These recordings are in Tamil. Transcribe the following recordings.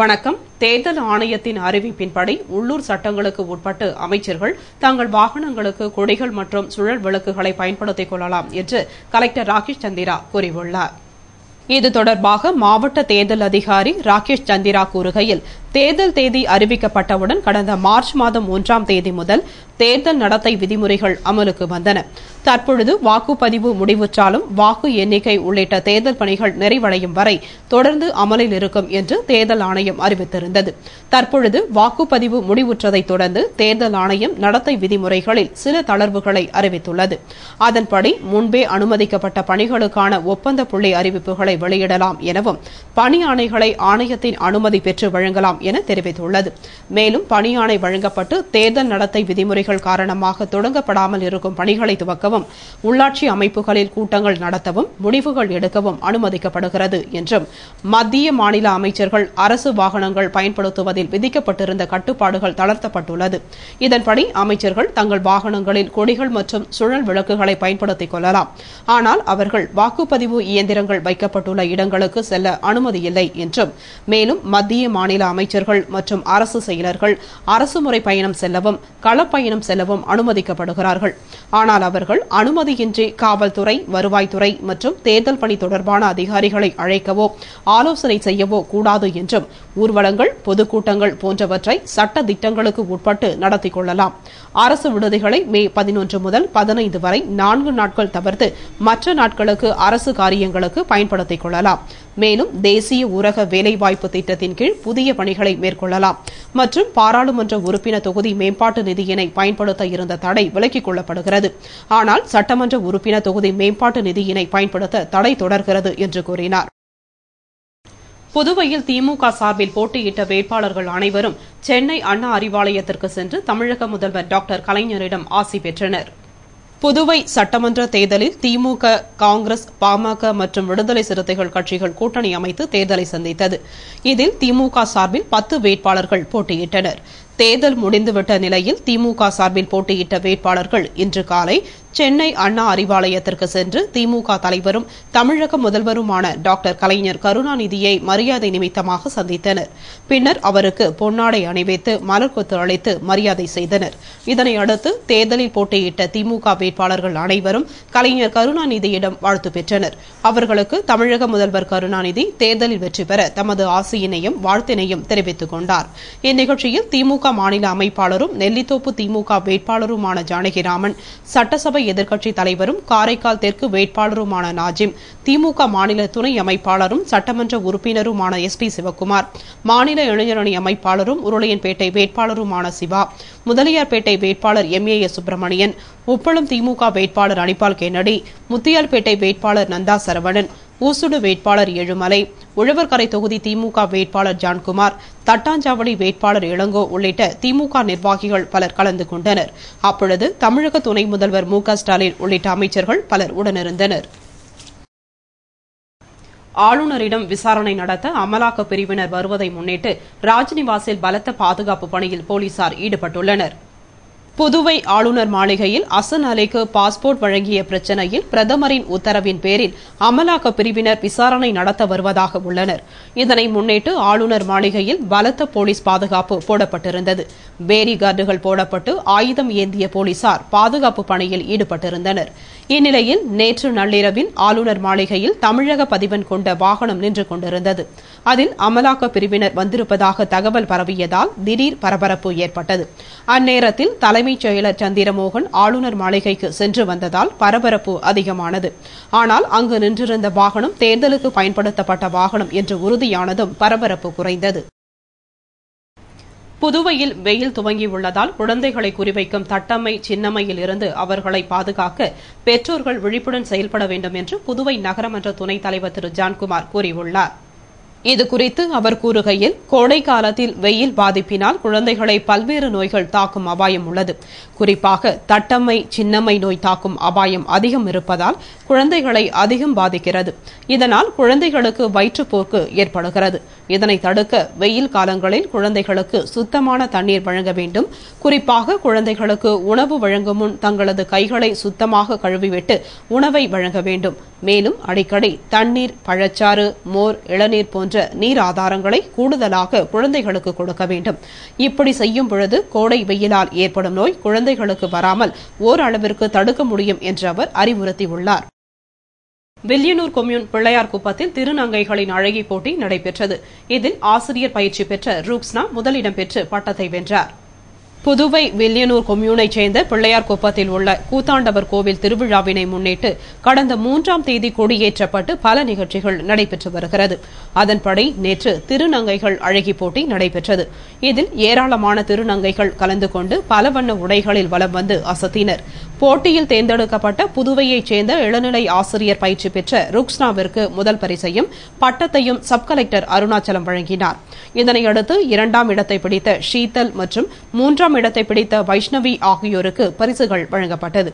வணக்கம். தேர்தல் ஆணையத்தின் அறிவிப்பின்படி உள்ளூர் சட்டங்களுக்கு உட்பட்டு அமைச்சர்கள் தங்கள் வாகனங்களுக்கு கொடிகள் மற்றும் சுழல் விளக்குகளை பயன்படுத்திக் கொள்ளலாம் என்று கலெக்டர் ராகேஷ் சந்திரா கூறியுள்ளார். இது தொடர்பாக மாவட்ட தேர்தல் அதிகாரி ராகேஷ் சந்திரா கூறுகையில், தேர்தல் தேதி அறிவிக்கப்பட்டவுடன் கடந்த மார்ச் மாதம் 1ஆம் தேதி முதல் தேர்தல் நடத்தை விதிமுறைகள் அமலுக்கு வந்தன. தற்பொழுது வாக்குப்பதிவு முடிவுற்றாலும் வாக்கு எண்ணிக்கை உள்ளிட்ட தேர்தல் பணிகள் நிறைவடையும் வரை தொடர்ந்து அமலில் இருக்கும் என்று தேர்தல் ஆணையம் அறிவித்திருந்தது. தற்பொழுது வாக்குப்பதிவு முடிவுற்றதைத் தொடர்ந்து தேர்தல் ஆணையம் நடத்தை விதிமுறைகளில் சில தளர்வுகளை அறிவித்துள்ளது. அதன்படி முன்பே அனுமதிக்கப்பட்ட பணிகளுக்கான ஒப்பந்த புள்ளி அறிவிப்புகளை வெளியிடலாம் எனவும் பணி ஆணைகளை ஆணையத்தின் அனுமதி பெற்று வழங்கலாம் என தெரிவித்துள்ளது. மேலும் பணி ஆணை வழங்கப்பட்டு தேர்தல் நடத்தை விதிமுறைகள் காரணமாக தொடங்கப்படாமல் இருக்கும் பணிகளை துவக்கவும், உள்ளாட்சி அமைப்புகளில் கூட்டங்கள் நடத்தவும், முடிவுகள் எடுக்கவும் அனுமதிக்கப்படுகிறது என்றும், மத்திய மாநில அமைச்சர்கள் அரசு வாகனங்கள் பயன்படுத்துவதில் விதிக்கப்பட்டிருந்த கட்டுப்பாடுகள் தளர்த்தப்பட்டுள்ளது. இதன்படி அமைச்சர்கள் தங்கள் வாகனங்களில் கொடிகள் மற்றும் சுழல் விளக்குகளை பயன்படுத்திக் கொள்ளலாம். ஆனால் அவர்கள் வாக்குப்பதிவு இயந்திரங்கள் வைக்கப்பட்டுள்ள இடங்களுக்கு செல்ல அனுமதியில்லை என்றும், மேலும் மத்திய மாநில அமைச்சர்கள் மற்றும் அரசு செயலர்கள் அரசுமுறை பயணம் செல்லவும், களப்பயணம் செல்லவும் அனுமதிக்கப்படுகிறார்கள். ஆனால் அவர்கள் அனுமதியின்றி காவல்துறை, வருவாய்த்துறை மற்றும் தேர்தல் பணி தொடர்பான அதிகாரிகளை அழைக்கவோ ஆலோசனை செய்யவோ கூடாது என்றும், ஊர்வலங்கள், பொதுக்கூட்டங்கள் போன்றவற்றை சட்ட திட்டங்களுக்கு உட்பட்டு நடத்திக் கொள்ளலாம். அரசு விடுதிகளை மே 11 முதல் 15 வரை 4 நாட்கள் தவிர்த்து மற்ற நாட்களுக்கு அரசு காரியங்களுக்கு பயன்படுத்திக் கொள்ளலாம். மேலும் தேசிய ஊரக வேலைவாய்ப்பு திட்டத்தின் கீழ் புதிய பணிகளை மேற்கொள்ளலாம் மற்றும் பாராளுமன்ற உறுப்பினர் தொகுதி மேம்பாட்டு நிதியினை பயன்படுத்த இருந்த தடை விலக்கிக் கொள்ளப்படுகிறது. ஆனால் சட்டமன்ற உறுப்பினர் தொகுதி மேம்பாட்டு நிதியினை பயன்படுத்த தடை தொடர்கிறது என்று கூறினார். புதுவையில் திமுக சார்பில் போட்டியிட்ட வேட்பாளர்கள் அனைவரும் சென்னை அண்ணா அறிவாலயத்திற்கு சென்று தமிழக முதல்வர் டாக்டர் கலைஞரிடம் ஆசி பெற்றனர். புதுவை சட்டமன்ற தேர்தலில் திமுக, காங்கிரஸ், பாமக மற்றும் விடுதலை சிறுத்தைகள் கட்சிகள் கூட்டணி அமைத்து தேர்தலை சந்தித்தது. இதில் திமுக சார்பில் 10 வேட்பாளர்கள் போட்டியிட்டனர். தேர்தல் முடிந்துவிட்ட நிலையில் திமுக சார்பில் போட்டியிட்ட வேட்பாளர்கள் இன்று காலை சென்னை அண்ணா அறிவாலயத்திற்கு சென்று திமுக தலைவரும் தமிழக முதல்வருமான டாக்டர் கலைஞர் கருணாநிதியை மரியாதை நிமித்தமாக சந்தித்தனர். பின்னர் அவருக்கு பொன்னாடை அணிவித்து மலர்கொத்து அளித்து மரியாதை செய்தனர். இதனையடுத்து தேர்தலில் போட்டியிட்ட திமுக வேட்பாளர்கள் அனைவரும் கலைஞர் கருணாநிதியிடம் வாழ்த்து பெற்றனர். அவர்களுக்கு தமிழக முதல்வர் கருணாநிதி தேர்தலில் வெற்றி பெற தமது ஆசையினையும் வாழ்த்தினையும் தெரிவித்துக் கொண்டார். இந்நிகழ்ச்சியில் திமுக மாநில அமைப்பாளரும் நெல்லித்தோப்பு திமுக வேட்பாளருமான ஜானகிராமன், சட்டசபை எதிர்க்கட்சித் தலைவரும் காரைக்கால் தெற்கு வேட்பாளருமான நாஜிம், திமுக மாநில துணை அமைப்பாளரும் சட்டமன்ற உறுப்பினருமான SP சிவக்குமார், மாநில இளைஞரணி அமைப்பாளரும் உருளையன்பேட்டை வேட்பாளருமான சிவா, முதலியார்பேட்டை வேட்பாளர் MAS சுப்பிரமணியன், உப்பளம் திமுக வேட்பாளர் அனிபால் கென்னடி, முத்தியால்பேட்டை வேட்பாளர் நந்தா சரவணன், ஊசுடு வேட்பாளர் ஏழுமலை, உழவர்கரை தொகுதி திமுக வேட்பாளர் ஜான்குமார், தட்டாஞ்சாவடி வேட்பாளர் இளங்கோ உள்ளிட்ட திமுக நிர்வாகிகள் பலர் கலந்து கொண்டனர். அப்பொழுது தமிழக துணை முதல்வர் MK ஸ்டாலின் உள்ளிட்ட அமைச்சர்கள் பலர் உடனிருந்தனர். ஆளுநரிடம் விசாரணை நடத்த அமலாக்க பிரிவினர் வருவதை முன்னிட்டு ராஜ்நிவாசில் பலத்த பாதுகாப்பு பணியில் போலீசார் ஈடுபட்டுள்ளனர். புதுவை ஆளுநர் மாளிகையில் அசன் அலிக்கு பாஸ்போர்ட் வழங்கிய பிரச்சினையில் பிரதமரின் உத்தரவின் பேரில் அமலாக்க பிரிவினர் விசாரணை நடத்த வருவதாக உள்ளனர். இதனை முன்னிட்டு ஆளுநர் மாளிகையில் பலத்த போலீஸ் பாதுகாப்பு போடப்பட்டிருந்தது. பேரி கார்டுகள் போடப்பட்டு ஆயுதம் ஏந்திய போலீசார் பாதுகாப்பு பணியில் ஈடுபட்டிருந்தனர். இந்நிலையில் நேற்று நள்ளிரவில் ஆளுநர் மாளிகையில் தமிழக பதிவெண் கொண்ட வாகனம் நின்று கொண்டிருந்தது. அதில் அமலாக்க பிரிவினர் வந்திருப்பதாக தகவல் பரவியதால் திடீர் பரபரப்பு ஏற்பட்டது. அந்நேரத்தில் தலைமைச் செயலர் சந்திரமோகன் ஆளுநர் மாளிகைக்கு சென்று வந்ததால் பரபரப்பு அதிகமானது. ஆனால் அங்கு நின்றிருந்த வாகனம் தேர்தலுக்கு பயன்படுத்தப்பட்ட வாகனம் என்று உறுதியானதும் பரபரப்பு குறைந்தது. புதுவையில் வெயில் துவங்கியுள்ளதால் குழந்தைகளை குறிவைக்கும் தட்டம்மை, சின்னம்மையில் இருந்து அவர்களை பாதுகாக்க பெற்றோர்கள் விழிப்புடன் செயல்பட வேண்டும் என்று புதுவை நகரமன்ற துணைத் தலைவர் திரு ஜான்குமார் கூறியுள்ளார். இதுகுறித்து அவர் கூறுகையில், கோடை காலத்தில் வெயில் பாதிப்பினால் குழந்தைகளை பல்வேறு நோய்கள் தாக்கும் அபாயம் உள்ளது. குறிப்பாக தட்டம்மை, சின்னம்மை நோய் தாக்கும் அபாயம் அதிகம் இருப்பதால் குழந்தைகளை அதிகம் பாதிக்கிறது. இதனால் குழந்தைகளுக்கு வயிற்றுப்போக்கு ஏற்படுகிறது. இதனை தடுக்க வெயில் காலங்களில் குழந்தைகளுக்கு சுத்தமான தண்ணீர் வழங்க வேண்டும். குறிப்பாக குழந்தைகளுக்கு உணவு வழங்கும் முன் தங்களது கைகளை சுத்தமாக கழுவிவிட்டு உணவை வழங்க வேண்டும். மேலும் அடிக்கடி தண்ணீர், பழச்சாறு, மோர், இளநீர் போன்ற நீர் ஆதாரங்களை கூடுதலாக குழந்தைகளுக்கு கொடுக்க வேண்டும். இப்படி செய்யும் பொழுது கோடை வெயிலால் ஏற்படும் நோய் குழந்தைகளுக்கு வராமல் ஓரளவிற்கு தடுக்க முடியும் என்று அவர் அறிவுறுத்தியுள்ளார். வில்லியனூர் கொம்யூன் பிள்ளையார் குப்பத்தில் திருநங்கைகளின் அழகி போட்டி நடைபெற்றது. இதில் ஆசிரியர் பயிற்சி பெற்ற ரூக்ஸ்னா முதலிடம் பெற்று பட்டத்தை வென்றார். புதுவை வில்லியனூர் கொம்யூனைச் சேர்ந்த பிள்ளையார் குப்பத்தில் உள்ள கூத்தாண்டவர் கோவில் திருவிழாவினை முன்னிட்டு கடந்த 3ஆம் தேதி கொடியேற்றப்பட்டு பல நிகழ்ச்சிகள் நடைபெற்று வருகிறது. அதன்படி நேற்று திருநங்கைகள் அழகி போட்டி நடைபெற்றது. இதில் ஏராளமான திருநங்கைகள் கலந்து கொண்டு பல வண்ண உடைகளில் வலம் வந்து அசத்தினர். போட்டியில் தேர்ந்தெடுக்கப்பட்ட புதுவையைச் சேர்ந்த இளநிலை ஆசிரியர் பயிற்சி பெற்ற ருக்ஸ்னாவிற்கு முதல் பரிசையும் பட்டத்தையும் சப் கலெக்டர் அருணாச்சலம் வழங்கினார். இதனையடுத்து 2ஆம் இடத்தை பிடித்த ஷீதல் மற்றும் 3ஆம் இடத்தை பிடித்த வைஷ்ணவி ஆகியோருக்கு பரிசுகள் வழங்கப்பட்டது.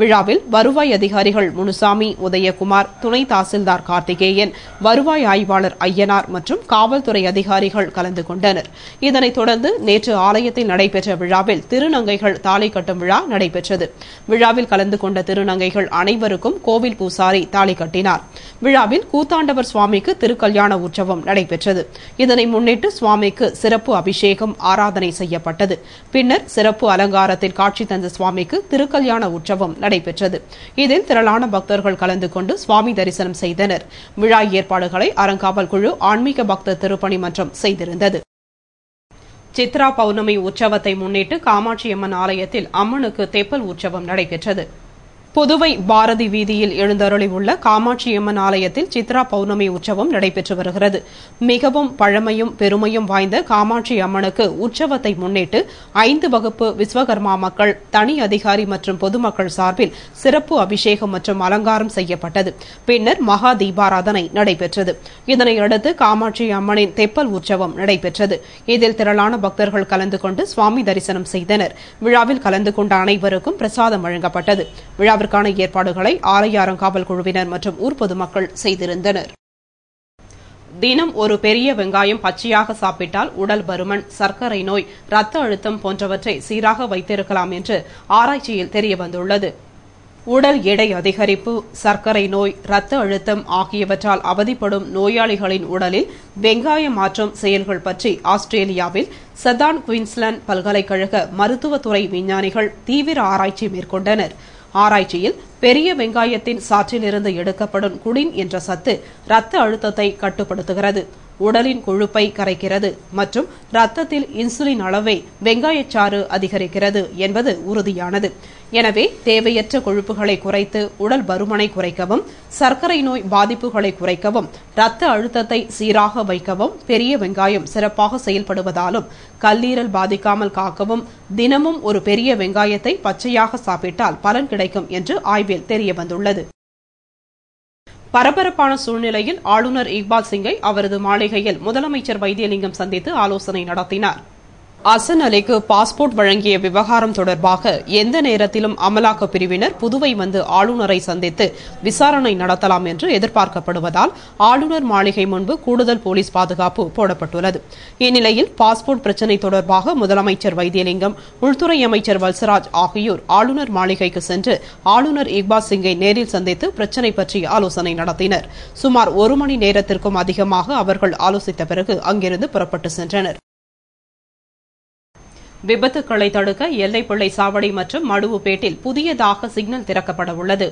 விழாவில் வருவாய் அதிகாரிகள் முனுசாமி, உதயகுமார், துணை தாசில்தார் கார்த்திகேயன், வருவாய் ஆய்வாளர் ஐயனார் மற்றும் காவல்துறை அதிகாரிகள் கலந்து கொண்டனர். இதனைத் தொடர்ந்து நேற்று ஆலயத்தில் நடைபெற்ற விழாவில் திருநங்கைகள் தாலி கட்டும் விழா நடைபெற்றது. விழாவில் கலந்து கொண்ட திருநங்கைகள் அனைவருக்கும் கோவில் பூசாரி தாலி கட்டினார். விழாவில் கூத்தாண்டவர் சுவாமிக்கு திருக்கல்யாண உற்சவம் நடைபெற்றது. இதனை முன்னிட்டு சுவாமிக்கு சிறப்பு அபிஷேகம், ஆராதனை செய்யப்பட்டது. பின்னர் சிறப்பு அலங்காரத்தில் காட்சி தந்த சுவாமிக்கு திருக்கல்யாண உற்சவம் நடைபெற்றது. இதில் திரளான பக்தர்கள் கலந்து கொண்டு சுவாமி தரிசனம் செய்தனர். விழா ஏற்பாடுகளை அறங்காவல் குழு ஆன்மீக பக்தர் திருப்பணி மன்றம் செய்திருந்தது. சித்ரா பௌர்ணமி உற்சவத்தை முன்னிட்டு காமாட்சியம்மன் ஆலயத்தில் அம்மனுக்கு தெப்பல் உற்சவம் நடைபெற்றது. புதுவை பாரதி வீதியில் எழுந்தருளியுள்ள காமாட்சியம்மன் ஆலயத்தில் சித்ரா பௌர்ணமி உற்சவம் நடைபெற்று வருகிறது. மிகவும் பழமையும் பெருமையும் வாய்ந்த காமாட்சி அம்மனுக்கு உற்சவத்தை முன்னிட்டு 5 வகுப்பு விஸ்வகர்மா மக்கள், தனி அதிகாரி மற்றும் பொதுமக்கள் சார்பில் சிறப்பு அபிஷேகம் மற்றும் அலங்காரம் செய்யப்பட்டது. பின்னர் மகா தீபாராதனை நடைபெற்றது. இதனையடுத்து காமாட்சி அம்மனின் தெப்பல் உற்சவம் நடைபெற்றது. இதில் திரளான பக்தர்கள் கலந்து கொண்டு சுவாமி தரிசனம் செய்தனர். விழாவில் கலந்து கொண்ட அனைவருக்கும் பிரசாதம் வழங்கப்பட்டது. விழாவிற்கான ஏற்பாடுகளை ஆலய அறங்காவல் குழுவினர் மற்றும் ஊர் பொதுமக்கள் செய்திருந்தனர். தினம் ஒரு பெரிய வெங்காயம் பச்சையாக சாப்பிட்டால் உடல் பருமன், சர்க்கரை நோய், இரத்த அழுத்தம் போன்றவற்றை சீராக வைத்திருக்கலாம் என்று ஆராய்ச்சியில் தெரியவந்துள்ளது. உடல் எடை அதிகரிப்பு, சர்க்கரை நோய், இரத்த அழுத்தம் ஆகியவற்றால் அவதிப்படும் நோயாளிகளின் உடலில் வெங்காயம் மாற்றும் செயல்கள் பற்றி ஆஸ்திரேலியாவில் சதான் குயின்ஸ்லாந்து பல்கலைக்கழக மருத்துவத்துறை விஞ்ஞானிகள் தீவிர ஆராய்ச்சி மேற்கொண்டனர். ஆராய்ச்சியில் பெரிய வெங்காயத்தின் சாற்றிலிருந்து எடுக்கப்படும் குடின் என்ற சத்து இரத்த அழுத்தத்தை கட்டுப்படுத்துகிறது, உடலின் கொழுப்பை கரைக்கிறது மற்றும் இரத்தத்தில் இன்சுலின் அளவை வெங்காயச்சாறு அதிகரிக்கிறது என்பது உறுதியானது. எனவே தேவையற்ற கொழுப்புகளை குறைத்து உடல் பருமனை குறைக்கவும், சர்க்கரை நோய் பாதிப்புகளை குறைக்கவும், இரத்த அழுத்தத்தை சீராக வைக்கவும் பெரிய வெங்காயம் சிறப்பாக செயல்படுவதாலும் கல்லீரல் பாதிக்காமல் காக்கவும் தினமும் ஒரு பெரிய வெங்காயத்தை பச்சையாக சாப்பிட்டால் பலன் கிடைக்கும் என்று ஆய்வில் தெரியவந்துள்ளது. பரபரப்பான சூழ்நிலையில் ஆளுநர் இக்பால் சிங்கை அவரது மாளிகையில் முதலமைச்சர் வைத்தியலிங்கம் சந்தித்து ஆலோசனை நடத்தினார். அசன் அலிக்கு பாஸ்போர்ட் வழங்கிய விவகாரம் தொடர்பாக எந்த நேரத்திலும் அமலாக்கப் பிரிவினர் புதுவை வந்து ஆளுநரை சந்தித்து விசாரணை நடத்தலாம் என்று எதிர்பார்க்கப்படுவதால் ஆளுநர் மாளிகை முன்பு கூடுதல் போலீஸ் பாதுகாப்பு போடப்பட்டுள்ளது. இந்நிலையில் பாஸ்போர்ட் பிரச்சினை தொடர்பாக முதலமைச்சர் வைத்தியலிங்கம், உள்துறை அமைச்சர் வல்சராஜ் ஆகியோர் ஆளுநர் மாளிகைக்கு சென்று ஆளுநர் இக்பால் சிங்கை நேரில் சந்தித்து பிரச்சினை பற்றி ஆலோசனை நடத்தினர். சுமார் 1 மணி நேரத்திற்கும் அதிகமாக அவர்கள் ஆலோசித்த பிறகு அங்கிருந்து புறப்பட்டு சென்றனர். விபத்துக்களை தடுக்க எல்லைப்பிள்ளை சாவடி மற்றும் மடுவுப்பேட்டில் புதியதாக சிக்னல் திறக்கப்பட உள்ளது.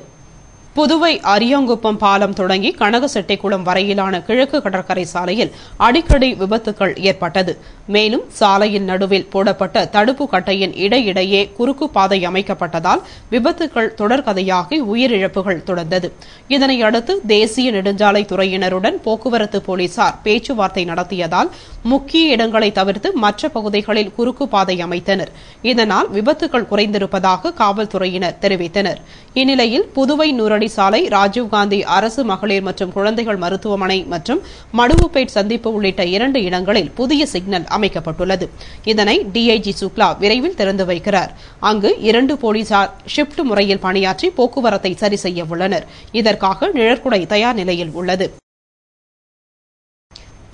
புதுவை அரியாங்குப்பம் பாலம் தொடங்கி கனகசெட்டிக்குளம் வரையிலான கிழக்கு கடற்கரை சாலையில் அடிக்கடி விபத்துகள் ஏற்பட்டது. மேலும் சாலையின் நடுவில் போடப்பட்ட தடுப்பு கட்டையின் இடையிடையே குறுக்கு பாதை அமைக்கப்பட்டதால் விபத்துகள் தொடர்கதையாகி உயிரிழப்புகள் தொடர்ந்தது. இதனையடுத்து தேசிய நெடுஞ்சாலை துறையினருடன் போக்குவரத்து போலீசார் பேச்சுவார்த்தை நடத்தியதால் முக்கிய இடங்களை தவிர்த்து மற்ற பகுதிகளில் குறுக்கு பாதை அமைத்தனர். இதனால் விபத்துகள் குறைந்திருப்பதாக காவல்துறையினர் தெரிவித்தனர். இந்நிலையில் புதுவை நூறடி சாலை, ராஜீவ்காந்தி அரசு மகளிர் மற்றும் குழந்தைகள் மருத்துவமனை மற்றும் மடுவுப்பேட் சந்திப்பு உள்ளிட்ட 2 இடங்களில் புதிய சிக்னல் அமைக்கப்பட்டுள்ளது. இதனை டிஐஜி சுக்லா விரைவில் திறந்து வைக்கிறார். அங்கு 2 போலீசார் ஷிப்ட் முறையில் பணியாற்றி போக்குவரத்தை சரி செய்ய உள்ளனர். இதற்காக நிழற்குடை தயார் நிலையில் உள்ளது.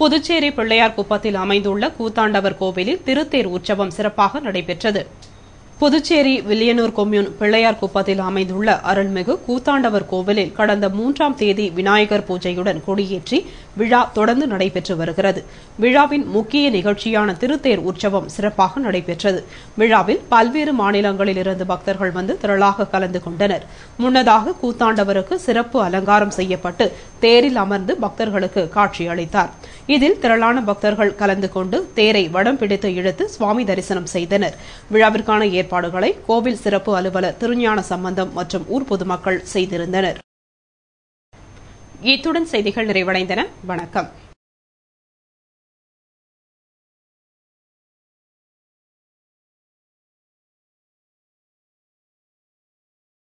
புதுச்சேரி பிள்ளையார் குப்பத்தில் அமைந்துள்ள கூத்தாண்டவர் கோவிலில் திருத்தேர் உற்சவம் சிறப்பாக நடைபெற்றது. புதுச்சேரி வில்லியனூர் கொம்யூன் பிள்ளையார் குப்பத்தில் அமைந்துள்ள அருள்மிகு கூத்தாண்டவர் கோவிலில் கடந்த 3ஆம் தேதி விநாயகர் பூஜையுடன் கொடியேற்றி விழா தொடர்ந்து நடைபெற்று வருகிறது. விழாவின் முக்கிய நிகழ்ச்சியான திருத்தேர் உற்சவம் சிறப்பாக நடைபெற்றது. விழாவில் பல்வேறு மாநிலங்களில் இருந்து பக்தர்கள் வந்து திரளாக கலந்து கொண்டனர். முன்னதாக கூத்தாண்டவருக்கு சிறப்பு அலங்காரம் செய்யப்பட்டு தேரில் அமர்ந்து பக்தர்களுக்கு காட்சியளித்தார். இதில் திரளான பக்தர்கள் கலந்து கொண்டு தேரை வடம் பிடித்து இழுத்து சுவாமி தரிசனம் செய்தனர். விழாவிற்கான ஏற்பாடுகளை கோவில் சிறப்பு அலுவலர் திருஞான சம்பந்தம் மற்றும் ஊர் பொதுமக்கள் செய்திருந்தனர். இத்துடன் செய்திகள் நிறைவடைந்தன. வணக்கம்.